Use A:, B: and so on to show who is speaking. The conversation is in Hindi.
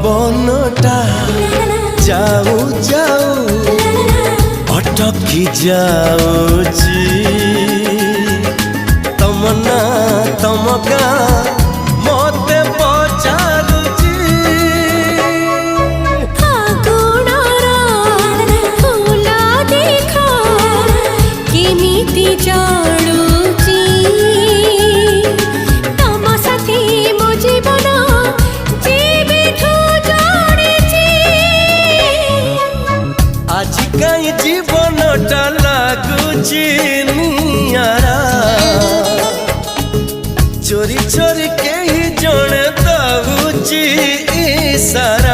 A: पवनटा जाऊ जाऊ अटकी जाऊची तमना तमका मते पचारुची
B: फूला देखा केमिति जाड़ुची तम साथी मो जीवन जीविठू जोड़िची
A: आज कहीं जीवनटा लागुची नियारा चोरी चोरी के ही जने दउची इशारा।